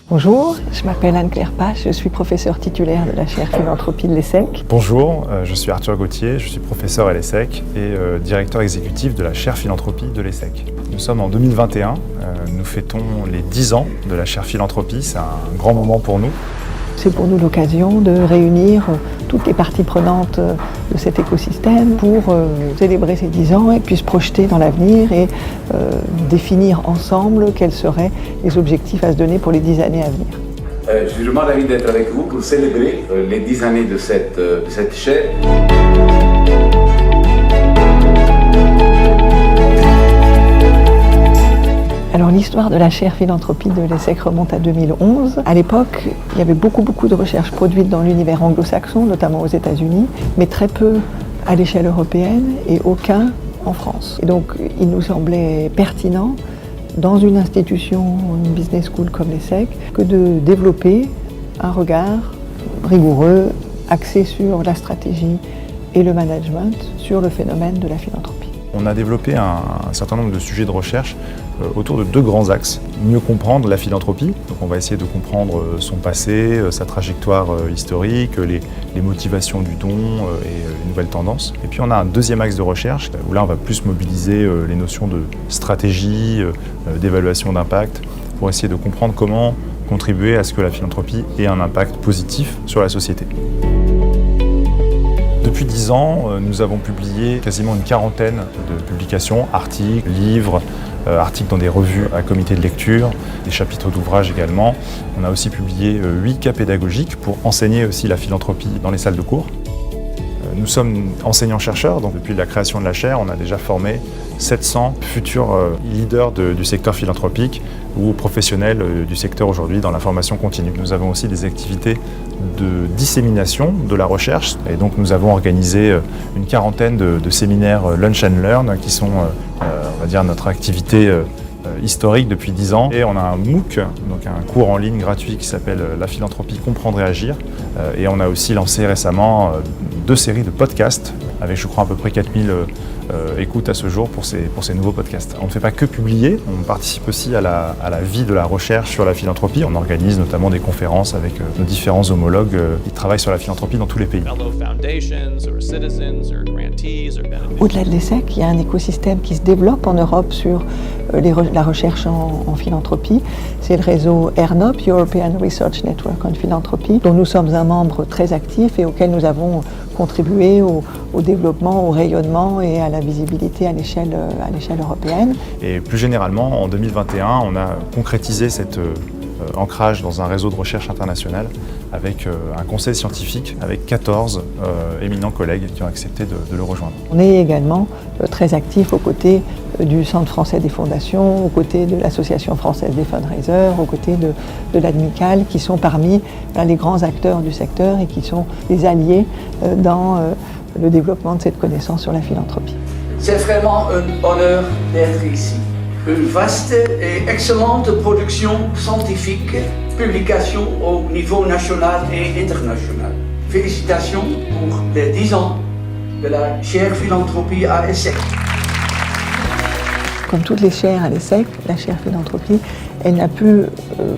Bonjour, je m'appelle Anne-Claire Pache, je suis professeure titulaire de la chaire Philanthropie de l'ESSEC. Bonjour, je suis Arthur Gauthier, je suis professeur à l'ESSEC et directeur exécutif de la chaire Philanthropie de l'ESSEC. Nous sommes en 2021, nous fêtons les 10 ans de la chaire Philanthropie, c'est un grand moment pour nous. C'est pour nous l'occasion de réunir toutes les parties prenantes de cet écosystème pour célébrer ces 10 ans et puis se projeter dans l'avenir et définir ensemble quels seraient les objectifs à se donner pour les 10 années à venir. Je suis vraiment ravi d'être avec vous pour célébrer les 10 années de cette chaire. Alors l'histoire de la chaire Philanthropie de l'ESSEC remonte à 2011. À l'époque, il y avait beaucoup de recherches produites dans l'univers anglo-saxon, notamment aux États-Unis, mais très peu à l'échelle européenne et aucun en France. Et donc il nous semblait pertinent, dans une institution, une business school comme l'ESSEC, que de développer un regard rigoureux, axé sur la stratégie et le management, sur le phénomène de la philanthropie. On a développé un certain nombre de sujets de recherche autour de deux grands axes. Mieux comprendre la philanthropie, donc on va essayer de comprendre son passé, sa trajectoire historique, les motivations du don et les nouvelles tendances. Et puis on a un deuxième axe de recherche où là on va plus mobiliser les notions de stratégie, d'évaluation d'impact, pour essayer de comprendre comment contribuer à ce que la philanthropie ait un impact positif sur la société. Depuis 10 ans, nous avons publié quasiment une quarantaine de publications, articles, livres, articles dans des revues à comité de lecture, des chapitres d'ouvrages également. On a aussi publié 8 cas pédagogiques pour enseigner aussi la philanthropie dans les salles de cours. Nous sommes enseignants-chercheurs, donc depuis la création de la chaire, on a déjà formé 700 futurs leaders du secteur philanthropique ou professionnels du secteur aujourd'hui dans la formation continue. Nous avons aussi des activités de dissémination de la recherche et donc nous avons organisé une quarantaine de séminaires Lunch and Learn qui sont, on va dire, notre activité historique depuis 10 ans. Et on a un MOOC, donc un cours en ligne gratuit qui s'appelle La philanthropie comprendre et agir. Et on a aussi lancé récemment 2 séries de podcasts avec, je crois, à peu près 4000 écoutes à ce jour pour ces nouveaux podcasts. On ne fait pas que publier, on participe aussi à la vie de la recherche sur la philanthropie. On organise notamment des conférences avec nos différents homologues qui travaillent sur la philanthropie dans tous les pays. Au-delà de l'ESSEC, il y a un écosystème qui se développe en Europe sur la recherche en philanthropie. C'est le réseau ERNOP, European Research Network on Philanthropy, dont nous sommes un membre très actif et auquel nous avons contribué au développement, au rayonnement et à la visibilité à l'échelle européenne. Et plus généralement, en 2021, on a concrétisé cet ancrage dans un réseau de recherche international avec un conseil scientifique avec 14 éminents collègues qui ont accepté de le rejoindre. On est également très actif aux côtés du Centre français des fondations, aux côtés de l'Association française des fundraisers, aux côtés de l'ADMICAL, qui sont parmi les grands acteurs du secteur et qui sont des alliés dans le développement de cette connaissance sur la philanthropie. C'est vraiment un honneur d'être ici. Une vaste et excellente production scientifique, publication au niveau national et international. Félicitations pour les 10 ans de la chaire Philanthropie à l'ESSEC. Comme toutes les chaires à l'ESSEC, la chaire Philanthropie, elle n'a pu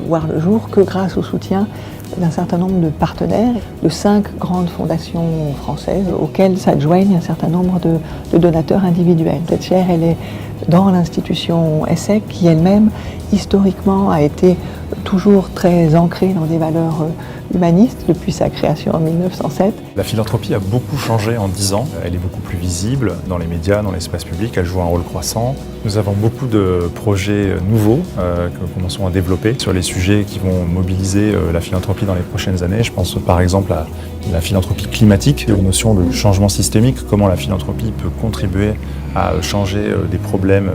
voir le jour que grâce au soutien d'un certain nombre de partenaires, de 5 grandes fondations françaises auxquelles s'adjoignent un certain nombre de donateurs individuels. Cette chaire, elle est dans l'institution ESSEC qui elle-même, historiquement, a été toujours très ancrée dans des valeurs humanistes depuis sa création en 1907. La philanthropie a beaucoup changé en 10 ans. Elle est beaucoup plus visible dans les médias, dans l'espace public. Elle joue un rôle croissant. Nous avons beaucoup de projets nouveaux que nous commençons à développer sur les sujets qui vont mobiliser la philanthropie dans les prochaines années. Je pense par exemple à la philanthropie climatique, aux notions de changement systémique, comment la philanthropie peut contribuer à changer des problèmes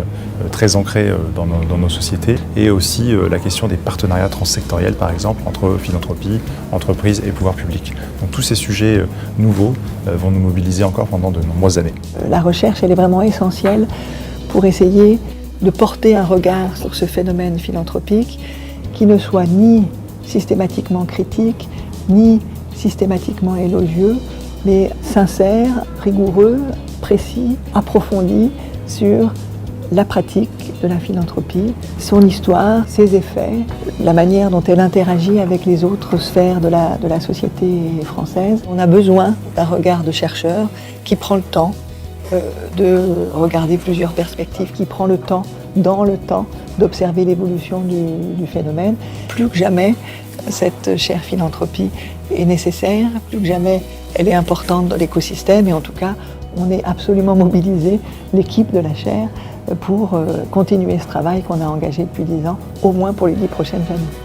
très ancrés dans nos sociétés, et aussi la question des partenariats transsectoriels, par exemple, entre philanthropie, entreprises et pouvoir public. Donc tous ces sujets nouveaux vont nous mobiliser encore pendant de nombreuses années. La recherche, elle est vraiment essentielle pour essayer de porter un regard sur ce phénomène philanthropique qui ne soit ni systématiquement critique, ni systématiquement élogieux, mais sincère, rigoureux, précis, approfondi sur la pratique de la philanthropie, son histoire, ses effets, la manière dont elle interagit avec les autres sphères de la société française. On a besoin d'un regard de chercheur qui prend le temps de regarder plusieurs perspectives, qui prend le temps, dans le temps, d'observer l'évolution du phénomène. Plus que jamais, cette chaire philanthropie est nécessaire, plus que jamais, elle est importante dans l'écosystème et en tout cas, on est absolument mobilisé, l'équipe de la chaire, pour continuer ce travail qu'on a engagé depuis 10 ans, au moins pour les 10 prochaines années.